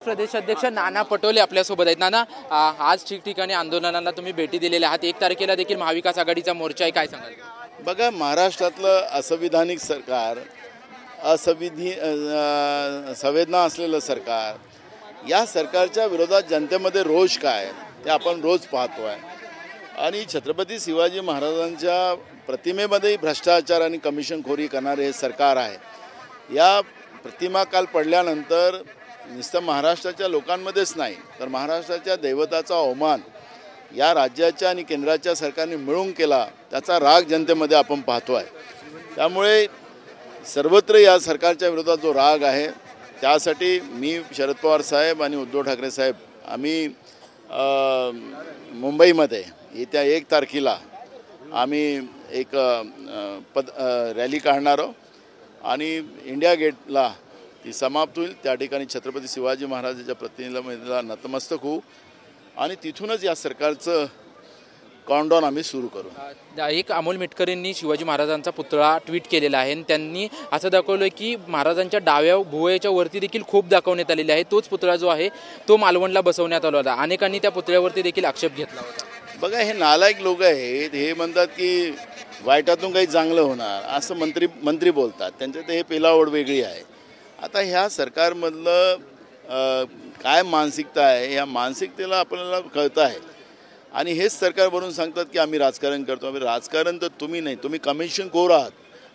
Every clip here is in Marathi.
प्रदेशाध्यक्ष नाना पटोले आपल्यासोबत आहेत। नाना, आज ठिकठिकाणी आंदोलनाला तुम्ही भेटी दिलेल्या आहात। 1 तारखेला देखील महाविकास आघाडीचा मोर्चा आहे, काय सांगाल? बघा, महाराष्ट्रातलं असंविधानिक सरकार, संवेदना असलेलं सरकार, या सरकारच्या विरोधात जनतेमध्ये रोष काय ते आपण रोज पाहतो आहे। आणि छत्रपती शिवाजी महाराजांच्या प्रतिमेमध्ये भ्रष्टाचार आणि कमिशनखोरी करणारे हे सरकार आहे। या प्रतिमा काल पडल्यानंतर नुसतं महाराष्ट्राच्या लोकांमध्येच नाही तर महाराष्ट्राच्या दैवताचा अवमान या राज्याच्या आणि केंद्राच्या सरकारने मिळून केला, त्याचा राग जनतेमध्ये आपण पाहतो आहे। त्यामुळे सर्वत्र या सरकारच्या विरोधात जो राग आहे, त्यासाठी मी शरद पवार साहेब आणि उद्धव ठाकरे साहेब आम्ही मुंबईमध्ये येत्या 1 तारखेला आम्ही एक रॅली काढणार आहोत आणि इंडिया गेटला ती समाप्त होईल। त्या ठिकाणी छत्रपती शिवाजी महाराजांच्या प्रतिमेला नतमस्तक होऊ आणि तिथूनच या सरकारचं काउंटडाऊन आम्ही सुरू करू। एक अमोल मिटकरींनी शिवाजी महाराजांचा पुतळा ट्विट केलेला आहे। त्यांनी असं दाखवलं की महाराजांच्या डाव्या भुवयाच्या वरती देखील खूप दाखवण्यात आलेले आहे। तोच पुतळा जो आहे तो मालवणला बसवण्यात आला होता। अनेकांनी त्या पुतळ्यावरती देखील आक्षेप घेतला होता। बघा, हे नालायक लोक आहेत, हे म्हणतात की वाईटातून काही चांगलं होणार असं मंत्री बोलतात, त्यांचं ते हे पेलावड वेगळी आहे। आता ह्या सरकारमधलं काय मानसिकता आहे, या मानसिकतेला आपल्याला कळतं आहे। आणि हेच सरकार बनवून सांगतात की आम्ही राजकारण करतो। आम्ही राजकारण तर तुम्ही नाही, तुम्ही कमिशनखोर आहात,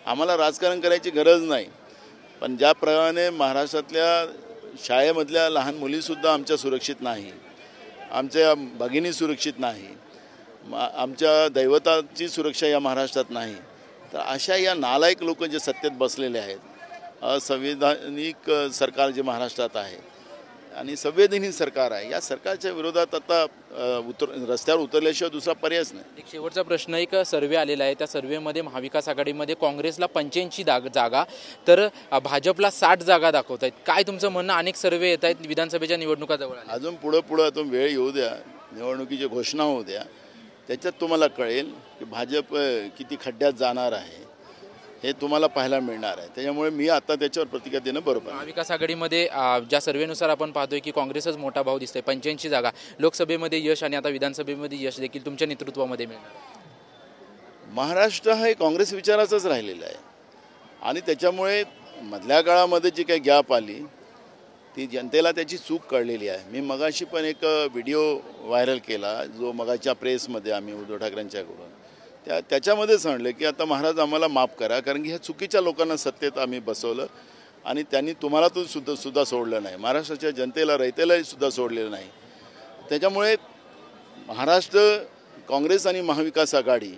आम्हाला राजकारण करायची गरज नाही। पण ज्याप्रमाणे महाराष्ट्रातल्या शाळेमधल्या लहान मुलीसुद्धा आमच्या सुरक्षित नाही, आमच्या भगिनी सुरक्षित नाही, आमच्या दैवताची सुरक्षा या महाराष्ट्रात नाही, तर अशा या नालायक लोक जे सत्तेत बसलेले आहेत, असंविधानिक सरकार जे महाराष्ट्रात आहे आणि संवेदनहीन सरकार आहे, या सरकारच्या विरोधात आता रस्त्यावर उतरल्याशिवाय दुसरा पर्यायच नाही। एक शेवटचा प्रश्न, एक सर्वे आलेला आहे, त्या सर्वेमध्ये महाविकास आघाडीमध्ये काँग्रेसला 85 जागा तर भाजपला 60 जागा दाखवत आहेत। काय तुमचं म्हणणं? अनेक सर्वे येत आहेत, विधानसभेच्या निवडणुका जवळ आल्या, अजून पुढं अजून वेळ येऊ द्या, निवडणुकीची घोषणा होऊ द्या, त्याच्यात तुम्हाला कळेल की भाजप किती खड्ड्यात जाणार आहे, हे तुम्हाला पाहायला मिळणार आहे। त्याच्यामुळे मी आता त्याच्यावर प्रतिक्रिया देणं बरोबर। महाविकास आघाडीमध्ये ज्या सर्वेनुसार आपण पाहतोय की काँग्रेसच मोठा भाव दिसतोय, 85 जागा, लोकसभेमध्ये यश आणि आता विधानसभेमध्ये यश देखील तुमच्या नेतृत्वामध्ये मिळणार। महाराष्ट्र हा काँग्रेस विचाराचाच राहिलेला आहे आणि त्याच्यामुळे मधल्या काळामध्ये जी काही गॅप आली ती जनतेला त्याची चूक कळलेली आहे। मी मगाशी पण एक व्हिडिओ व्हायरल केला, जो मगाच्या प्रेसमध्ये आम्ही उद्धव ठाकरेंच्याकडून त्याच्यामध्ये सांगले की आता महाराज आम्हाला माफ करा, कारण की ह्या चुकीच्या लोकांना सत्तेत आम्ही बसवलं आणि त्यांनी तुम्हाला तो सुद्धा सोडलं नाही, महाराष्ट्राच्या जनतेला रयतेलाही सुद्धा सोडलेलं नाही। त्याच्यामुळे महाराष्ट्र काँग्रेस आणि महाविकास आघाडी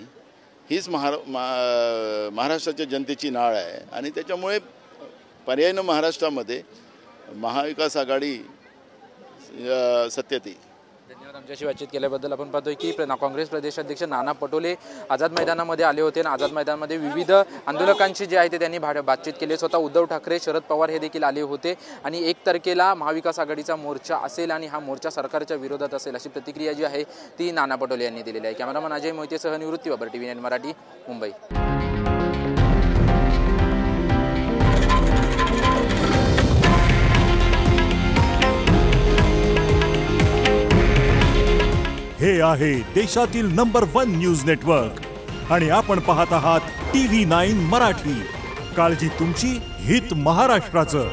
हीच महाराष्ट्राच्या जनतेची नाळ आहे आणि त्याच्यामुळे पर्यायीनं महाराष्ट्रामध्ये महाविकास आघाडी सत्तेत येईल। धन्यवाद आमच्याशी बातचीत केल्याबद्दल। आपण पाहतोय की काँग्रेस प्रदेशाध्यक्ष नाना पटोले आझाद मैदानामध्ये आले होते आणि आझाद मैदानामध्ये विविध आंदोलकांशी जे आहे ते त्यांनी बातचीत केली। स्वतः उद्धव ठाकरे, शरद पवार हे देखील आले होते आणि 1 तारखेला महाविकास आघाडीचा मोर्चा असेल आणि हा मोर्चा सरकारच्या विरोधात असेल, अशी प्रतिक्रिया जी आहे ती नाना पटोले यांनी दिलेली आहे। कॅमेरामन अजय मोहितेसह निवृत्ती बाबर, TV9 मराठी, मुंबई। हे आहे देशातील नंबर 1 न्यूज नेटवर्क आणि आपण पाहत आहात TV9 मराठी। काळजी तुमची, हित महाराष्ट्राचं।